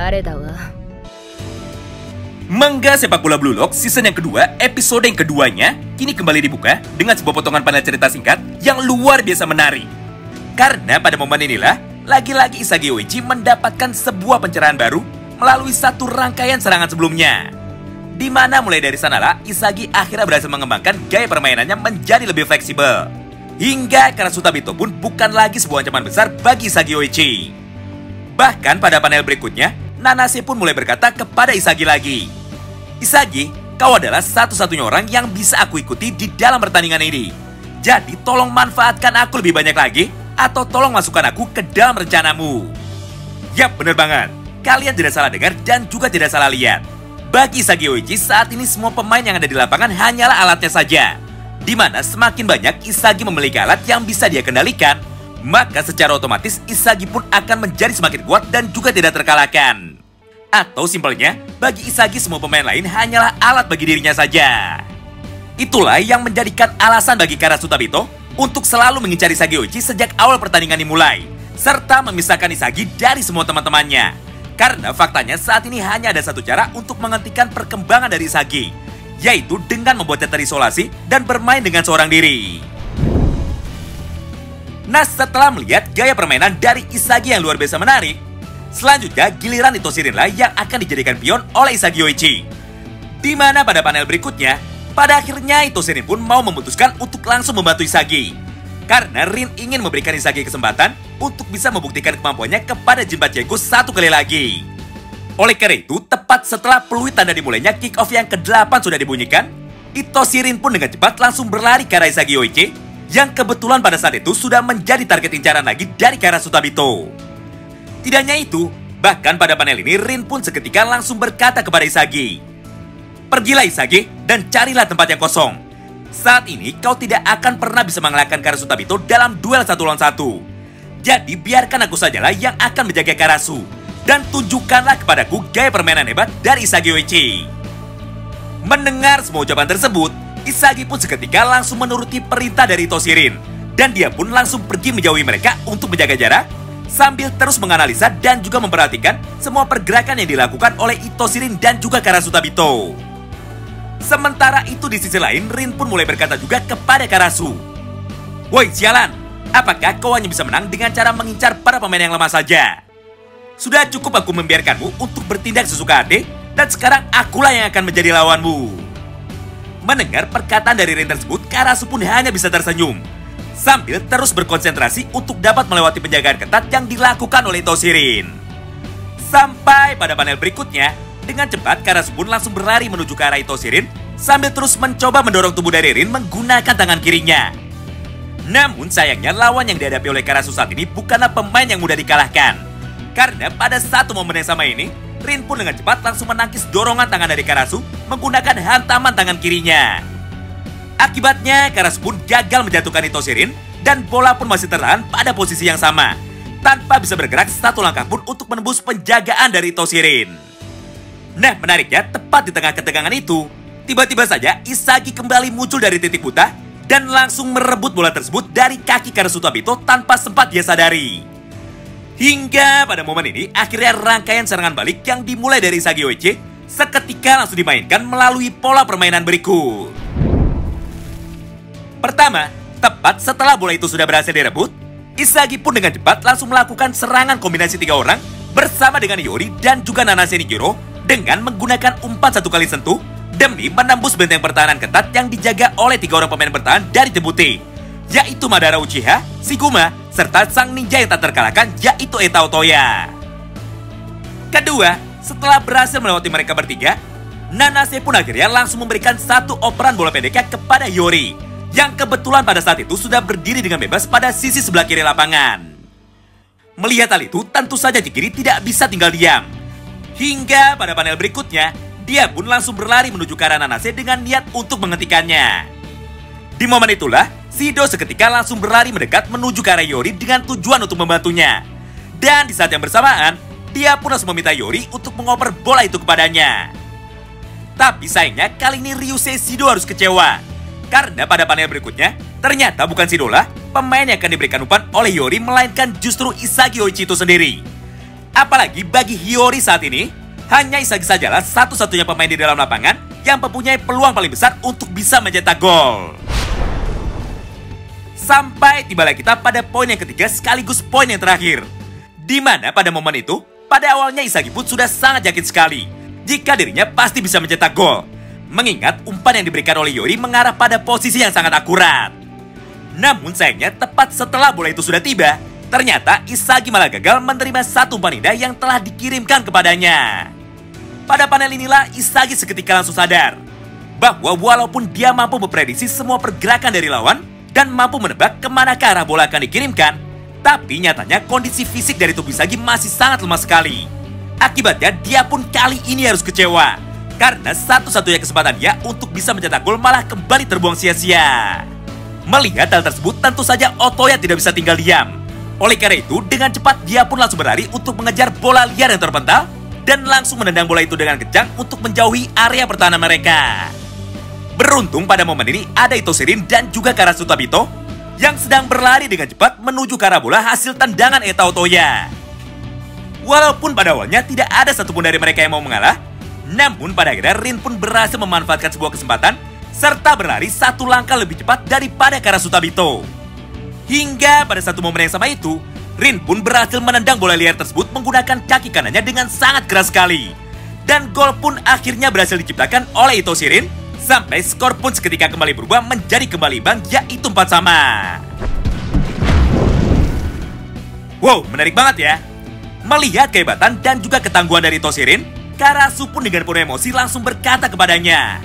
誰だわ。 Manga Sepak Bola Blue Lock season yang kedua, episode yang keduanya, kini kembali dibuka dengan sebuah potongan panel cerita singkat yang luar biasa menarik. Karena pada momen inilah, lagi-lagi Isagi Yoichi mendapatkan sebuah pencerahan baru melalui satu rangkaian serangan sebelumnya. Di mana mulai dari sanalah, Isagi akhirnya berhasil mengembangkan gaya permainannya menjadi lebih fleksibel. Hingga Karasuta Bito pun bukan lagi sebuah ancaman besar bagi Isagi Yoichi. Bahkan pada panel berikutnya, Nanase pun mulai berkata kepada Isagi lagi, "Isagi, kau adalah satu-satunya orang yang bisa aku ikuti di dalam pertandingan ini. Jadi tolong manfaatkan aku lebih banyak lagi, atau tolong masukkan aku ke dalam rencanamu." Yap, bener banget. Kalian tidak salah dengar dan juga tidak salah lihat. Bagi Isagi Yoichi, saat ini semua pemain yang ada di lapangan hanyalah alatnya saja. Di mana semakin banyak Isagi memiliki alat yang bisa dia kendalikan, maka secara otomatis Isagi pun akan menjadi semakin kuat dan juga tidak terkalahkan. Atau simpelnya, bagi Isagi semua pemain lain hanyalah alat bagi dirinya saja. Itulah yang menjadikan alasan bagi Karasuta Bito untuk selalu mengincar Isagi Yoichi sejak awal pertandingan dimulai, serta memisahkan Isagi dari semua teman-temannya. Karena faktanya saat ini hanya ada satu cara untuk menghentikan perkembangan dari Isagi, yaitu dengan membuatnya terisolasi dan bermain dengan seorang diri. Nah, setelah melihat gaya permainan dari Isagi yang luar biasa menarik, selanjutnya giliran Itoshirin lah yang akan dijadikan pion oleh Isagi Yoichi. Di mana pada panel berikutnya, pada akhirnya Itoshirin pun mau memutuskan untuk langsung membantu Isagi. Karena Rin ingin memberikan Isagi kesempatan untuk bisa membuktikan kemampuannya kepada Jinpachiku satu kali lagi. Oleh karena itu, tepat setelah peluit tanda dimulainya kick off yang ke-8 sudah dibunyikan, Itoshirin pun dengan cepat langsung berlari ke arah Isagi Yoichi, yang kebetulan pada saat itu sudah menjadi target incaran lagi dari Karasuta Bito. Tidak hanya itu, bahkan pada panel ini Rin pun seketika langsung berkata kepada Isagi, "Pergilah Isagi dan carilah tempat yang kosong. Saat ini kau tidak akan pernah bisa mengalahkan Karasuta Bito dalam duel 1 lawan 1. Jadi biarkan aku sajalah yang akan menjaga Karasu. Dan tunjukkanlah kepadaku gaya permainan hebat dari Isagi Yoichi." Mendengar semua ucapan tersebut, Isagi pun seketika langsung menuruti perintah dari Itoshirin. Dan dia pun langsung pergi menjauhi mereka untuk menjaga jarak, sambil terus menganalisa dan juga memperhatikan semua pergerakan yang dilakukan oleh Itoshirin dan juga Karasuta Bito. Sementara itu di sisi lain, Rin pun mulai berkata juga kepada Karasu, "Woi sialan, apakah kau hanya bisa menang dengan cara mengincar para pemain yang lemah saja? Sudah cukup aku membiarkanmu untuk bertindak sesuka hati, dan sekarang akulah yang akan menjadi lawanmu." Mendengar perkataan dari Rin tersebut, Karasu pun hanya bisa tersenyum, sambil terus berkonsentrasi untuk dapat melewati penjagaan ketat yang dilakukan oleh Itoshirin. Sampai pada panel berikutnya, dengan cepat Karasu pun langsung berlari menuju ke arah Itoshirin, sambil terus mencoba mendorong tubuh dari Rin menggunakan tangan kirinya. Namun sayangnya lawan yang dihadapi oleh Karasu saat ini bukanlah pemain yang mudah dikalahkan. Karena pada satu momen yang sama ini, Rin pun dengan cepat langsung menangkis dorongan tangan dari Karasu menggunakan hantaman tangan kirinya. Akibatnya, Karasu pun gagal menjatuhkan Itoshirin dan bola pun masih tertahan pada posisi yang sama, tanpa bisa bergerak satu langkah pun untuk menembus penjagaan dari Itoshirin. Nah, menariknya, tepat di tengah ketegangan itu, tiba-tiba saja Isagi kembali muncul dari titik buta dan langsung merebut bola tersebut dari kaki Karasuta Bito tanpa sempat dia sadari. Hingga pada momen ini, akhirnya rangkaian serangan balik yang dimulai dari Isagi Yoichi seketika langsung dimainkan melalui pola permainan berikut. Pertama, tepat setelah bola itu sudah berhasil direbut, Isagi pun dengan cepat langsung melakukan serangan kombinasi 3 orang bersama dengan Yori dan juga Nanase Nijiro dengan menggunakan umpan 1 kali sentuh demi menembus benteng pertahanan ketat yang dijaga oleh 3 orang pemain bertahan dari tim putih, yaitu Madara Uchiha, Shiguma, serta sang ninja yang tak terkalahkan yaitu Eta Otoya. Kedua, setelah berhasil melewati mereka bertiga, Nanase pun akhirnya langsung memberikan satu operan bola pendeknya kepada Yori, yang kebetulan pada saat itu sudah berdiri dengan bebas pada sisi sebelah kiri lapangan. Melihat hal itu, tentu saja Chikiri tidak bisa tinggal diam. Hingga pada panel berikutnya, dia pun langsung berlari menuju ke arah Nanase dengan niat untuk menghentikannya. Di momen itulah, Shido seketika langsung berlari mendekat menuju ke arah Yori dengan tujuan untuk membantunya. Dan di saat yang bersamaan, dia pun langsung meminta Yori untuk mengoper bola itu kepadanya. Tapi sayangnya kali ini Ryusei Shido harus kecewa. Karena pada panel berikutnya, ternyata bukan Shido lah pemain yang akan diberikan umpan oleh Yori, melainkan justru Isagi Yoichi itu sendiri. Apalagi bagi Hiyori saat ini, hanya Isagi sajalah satu-satunya pemain di dalam lapangan yang mempunyai peluang paling besar untuk bisa mencetak gol. Sampai tibalah kita pada poin yang ketiga sekaligus poin yang terakhir. Di mana pada momen itu, pada awalnya Isagi pun sudah sangat yakin sekali jika dirinya pasti bisa mencetak gol. Mengingat umpan yang diberikan oleh Hiyori mengarah pada posisi yang sangat akurat. Namun sayangnya tepat setelah bola itu sudah tiba, ternyata Isagi malah gagal menerima satu umpan indah yang telah dikirimkan kepadanya. Pada panel inilah Isagi seketika langsung sadar bahwa walaupun dia mampu memprediksi semua pergerakan dari lawan dan mampu menebak kemana ke arah bola akan dikirimkan, tapi nyatanya kondisi fisik dari tubuh Isagi masih sangat lemah sekali. Akibatnya dia pun kali ini harus kecewa karena satu-satunya kesempatan dia untuk bisa mencetak gol malah kembali terbuang sia-sia. Melihat hal tersebut, tentu saja Otoya tidak bisa tinggal diam. Oleh karena itu, dengan cepat dia pun langsung berlari untuk mengejar bola liar yang terpental dan langsung menendang bola itu dengan kencang untuk menjauhi area pertahanan mereka. Beruntung pada momen ini ada Itoshirin dan juga Karasu Tabito yang sedang berlari dengan cepat menuju ke arah bola hasil tendangan Eta Otoya. Walaupun pada awalnya tidak ada satupun dari mereka yang mau mengalah, namun pada akhirnya Rin pun berhasil memanfaatkan sebuah kesempatan serta berlari satu langkah lebih cepat daripada Karasu Tabito. Hingga pada satu momen yang sama itu, Rin pun berhasil menendang bola liar tersebut menggunakan kaki kanannya dengan sangat keras sekali. Dan gol pun akhirnya berhasil diciptakan oleh Itoshirin, sampai skor pun seketika kembali berubah menjadi kembali imbang, yaitu 4-4. Wow, menarik banget ya. Melihat kehebatan dan juga ketangguhan dari Itoshirin, Karasu pun dengan penuh emosi langsung berkata kepadanya,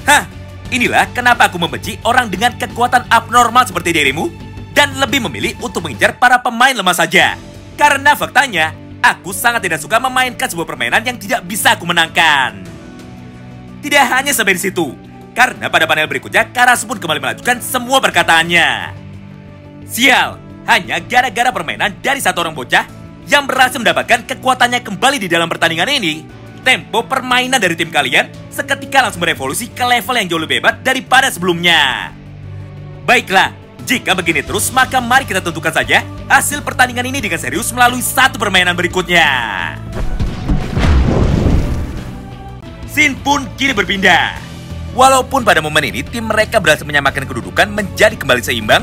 "Hah, inilah kenapa aku membenci orang dengan kekuatan abnormal seperti dirimu dan lebih memilih untuk mengincar para pemain lemah saja. Karena faktanya, aku sangat tidak suka memainkan sebuah permainan yang tidak bisa aku menangkan." Tidak hanya sampai di situ, karena pada panel berikutnya Karasu pun kembali melanjutkan semua perkataannya. Sial, hanya gara-gara permainan dari satu orang bocah yang berhasil mendapatkan kekuatannya kembali di dalam pertandingan ini, tempo permainan dari tim kalian seketika langsung berevolusi ke level yang jauh lebih hebat daripada sebelumnya. Baiklah, jika begini terus maka mari kita tentukan saja hasil pertandingan ini dengan serius melalui satu permainan berikutnya. Scene pun kini berpindah. Walaupun pada momen ini tim mereka berhasil menyamakan kedudukan menjadi kembali seimbang,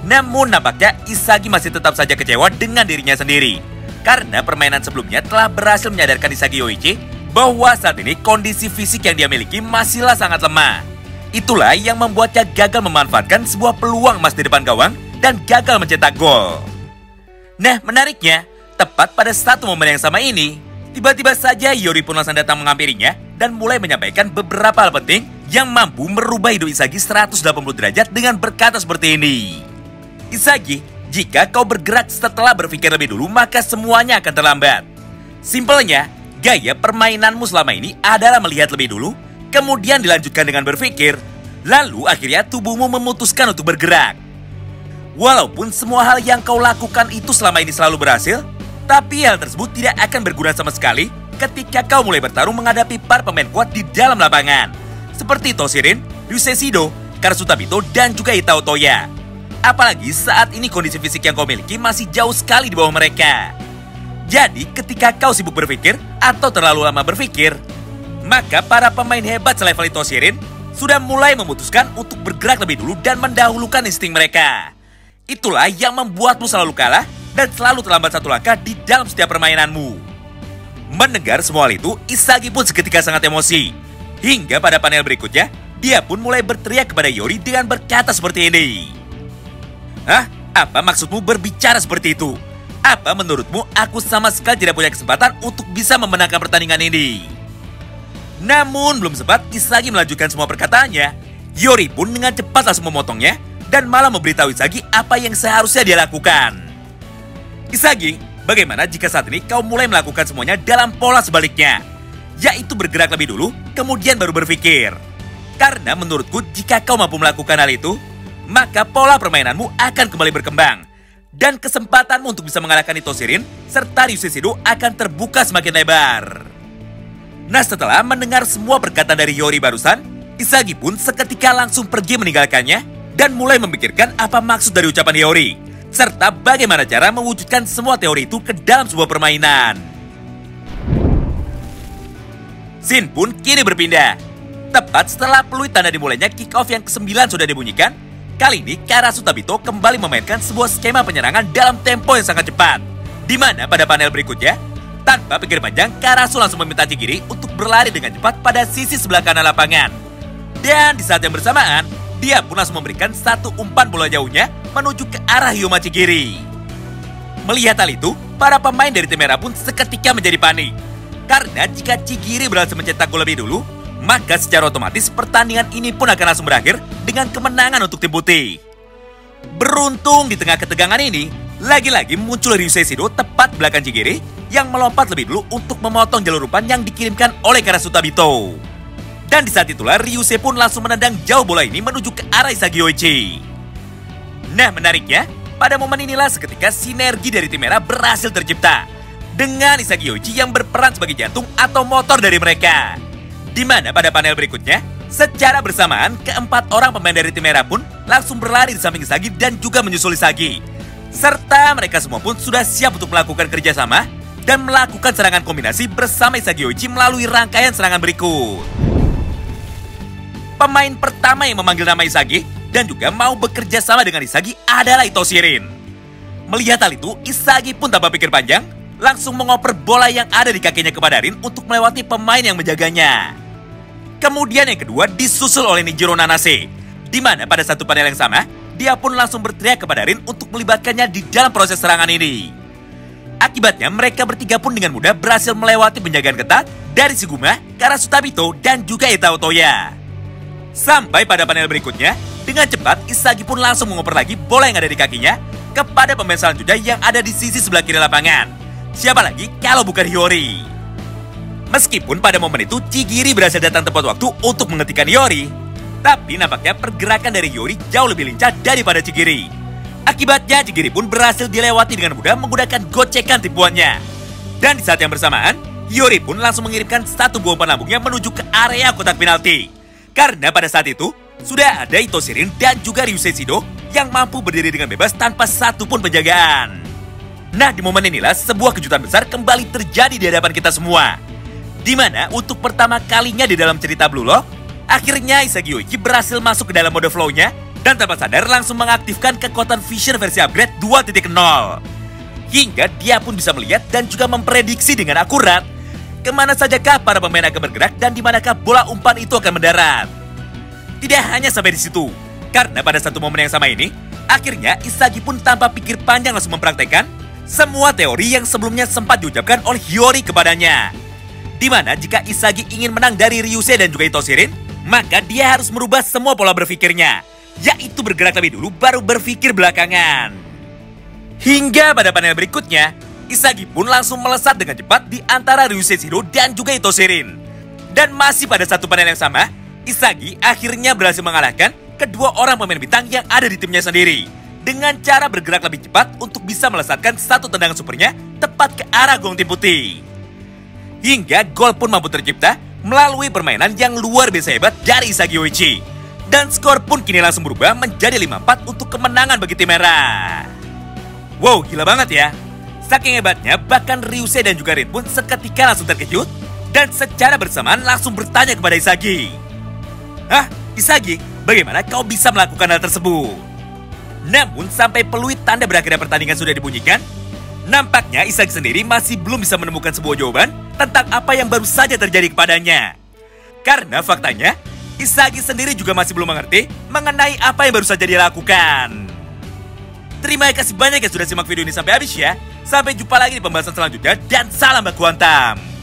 namun nampaknya Isagi masih tetap saja kecewa dengan dirinya sendiri. Karena permainan sebelumnya telah berhasil menyadarkan Isagi Yoichi bahwa saat ini kondisi fisik yang dia miliki masihlah sangat lemah. Itulah yang membuatnya gagal memanfaatkan sebuah peluang emas di depan gawang dan gagal mencetak gol. Nah, menariknya, tepat pada satu momen yang sama ini, tiba-tiba saja Hiyori pun langsung datang menghampirinya dan mulai menyampaikan beberapa hal penting yang mampu merubah hidup Isagi 180 derajat dengan berkata seperti ini. "Isagi, jika kau bergerak setelah berpikir lebih dulu, maka semuanya akan terlambat. Simpelnya, gaya permainanmu selama ini adalah melihat lebih dulu, kemudian dilanjutkan dengan berpikir, lalu akhirnya tubuhmu memutuskan untuk bergerak. Walaupun semua hal yang kau lakukan itu selama ini selalu berhasil, tapi hal tersebut tidak akan berguna sama sekali ketika kau mulai bertarung menghadapi para pemain kuat di dalam lapangan, seperti Itoshirin, Ryusei Shido, Karasu Tabito, dan juga Ita Otoya. Apalagi saat ini kondisi fisik yang kau miliki masih jauh sekali di bawah mereka. Jadi ketika kau sibuk berpikir atau terlalu lama berpikir, maka para pemain hebat selevel Itoshirin sudah mulai memutuskan untuk bergerak lebih dulu dan mendahulukan insting mereka. Itulah yang membuatmu selalu kalah dan selalu terlambat satu langkah di dalam setiap permainanmu." Mendengar semua hal itu, Isagi pun seketika sangat emosi. Hingga pada panel berikutnya, dia pun mulai berteriak kepada Hiyori dengan berkata seperti ini. "Hah? Apa maksudmu berbicara seperti itu? Apa menurutmu aku sama sekali tidak punya kesempatan untuk bisa memenangkan pertandingan ini?" Namun belum sempat Isagi melanjutkan semua perkataannya, Hiyori pun dengan cepat langsung memotongnya dan malah memberitahu Isagi apa yang seharusnya dia lakukan. "Isagi, bagaimana jika saat ini kau mulai melakukan semuanya dalam pola sebaliknya, yaitu bergerak lebih dulu, kemudian baru berpikir. Karena menurutku jika kau mampu melakukan hal itu, maka pola permainanmu akan kembali berkembang. Dan kesempatanmu untuk bisa mengalahkan Itoshirin serta Ryusei Shido akan terbuka semakin lebar." Nah, setelah mendengar semua perkataan dari Hiyori barusan, Isagi pun seketika langsung pergi meninggalkannya dan mulai memikirkan apa maksud dari ucapan Hiyori, serta bagaimana cara mewujudkan semua teori itu ke dalam sebuah permainan. Scene pun kini berpindah. Tepat setelah peluit tanda dimulainya kick off yang ke-9 sudah dibunyikan, kali ini Karasu Tabito kembali memainkan sebuah skema penyerangan dalam tempo yang sangat cepat. Di mana pada panel berikutnya, tanpa pikir panjang, Karasu langsung meminta Chigiri untuk berlari dengan cepat pada sisi sebelah kanan lapangan. Dan di saat yang bersamaan, dia pun langsung memberikan satu umpan bola jauhnya menuju ke arah Hyoma Chigiri. Melihat hal itu, para pemain dari tim merah pun seketika menjadi panik. Karena jika Chigiri berhasil mencetak gol lebih dulu, maka secara otomatis pertandingan ini pun akan langsung berakhir dengan kemenangan untuk tim putih. Beruntung di tengah ketegangan ini, lagi-lagi muncul Ryusei Shido tepat belakang Chigiri yang melompat lebih dulu untuk memotong jalur umpan yang dikirimkan oleh Karasu Tabito. Dan di saat itulah Ryusei pun langsung menendang jauh bola ini menuju ke arah Isagi Yoichi. Nah menariknya, pada momen inilah seketika sinergi dari tim merah berhasil tercipta dengan Isagi Yoichi yang berperan sebagai jantung atau motor dari mereka. Di mana pada panel berikutnya, secara bersamaan keempat orang pemain dari tim merah pun langsung berlari di samping Isagi dan juga menyusul Isagi. Serta mereka semua pun sudah siap untuk melakukan kerjasama dan melakukan serangan kombinasi bersama Isagi Yoichi melalui rangkaian serangan berikut. Pemain pertama yang memanggil nama Isagi dan juga mau bekerja sama dengan Isagi adalah Ito Shirin. Melihat hal itu, Isagi pun tanpa pikir panjang langsung mengoper bola yang ada di kakinya kepada Rin untuk melewati pemain yang menjaganya. Kemudian yang kedua disusul oleh Nijiro Nanase, di mana pada satu panel yang sama, dia pun langsung berteriak kepada Rin untuk melibatkannya di dalam proses serangan ini. Akibatnya mereka bertiga pun dengan mudah berhasil melewati penjagaan ketat dari Shiguma, Karasu Tabito, dan juga Ita Otoya. Sampai pada panel berikutnya, dengan cepat Isagi pun langsung mengoper lagi bola yang ada di kakinya kepada pemain selanjutnya yang ada di sisi sebelah kiri lapangan. Siapa lagi kalau bukan Hiyori? Meskipun pada momen itu Chigiri berhasil datang tepat waktu untuk menghentikan Hiyori, tapi nampaknya pergerakan dari Hiyori jauh lebih lincah daripada Chigiri. Akibatnya Chigiri pun berhasil dilewati dengan mudah menggunakan gocekan tipuannya. Dan di saat yang bersamaan, Hiyori pun langsung mengirimkan satu buah umpan lambungnya menuju ke area kotak penalti. Karena pada saat itu, sudah ada Ito Shirin dan juga Ryusei Shido yang mampu berdiri dengan bebas tanpa satu pun penjagaan. Nah, di momen inilah sebuah kejutan besar kembali terjadi di hadapan kita semua. Di mana untuk pertama kalinya di dalam cerita Blue Lock, akhirnya Isagi Yoichi berhasil masuk ke dalam mode flow-nya dan tanpa sadar langsung mengaktifkan kekuatan Vision versi upgrade 2.0. Hingga dia pun bisa melihat dan juga memprediksi dengan akurat kemana sajakah para pemain akan bergerak dan di manakah bola umpan itu akan mendarat. Tidak hanya sampai di situ, karena pada satu momen yang sama ini, akhirnya Isagi pun tanpa pikir panjang langsung mempraktekkan semua teori yang sebelumnya sempat diucapkan oleh Hiyori kepadanya. Di mana jika Isagi ingin menang dari Ryusei dan juga Ito Shirin, maka dia harus merubah semua pola berpikirnya, yaitu bergerak lebih dulu baru berpikir belakangan. Hingga pada panel berikutnya, Isagi pun langsung melesat dengan cepat di antara Ryusei Shido dan juga Ito Shirin. Dan masih pada satu panel yang sama, Isagi akhirnya berhasil mengalahkan kedua orang pemain bintang yang ada di timnya sendiri dengan cara bergerak lebih cepat untuk bisa melesatkan satu tendangan supernya tepat ke arah gong tim putih. Hingga gol pun mampu tercipta melalui permainan yang luar biasa hebat dari Isagi Yoichi. Dan skor pun kini langsung berubah menjadi 5-4 untuk kemenangan bagi tim merah. Wow, gila banget ya. Saking hebatnya, bahkan Ryusei dan juga Rin pun seketika langsung terkejut dan secara bersamaan langsung bertanya kepada Isagi. Hah, Isagi, bagaimana kau bisa melakukan hal tersebut? Namun sampai peluit tanda berakhirnya pertandingan sudah dibunyikan, nampaknya Isagi sendiri masih belum bisa menemukan sebuah jawaban tentang apa yang baru saja terjadi kepadanya. Karena faktanya, Isagi sendiri juga masih belum mengerti mengenai apa yang baru saja dia lakukan. Terima kasih banyak yang sudah simak video ini sampai habis ya. Sampai jumpa lagi di pembahasan selanjutnya dan salam baku hantam.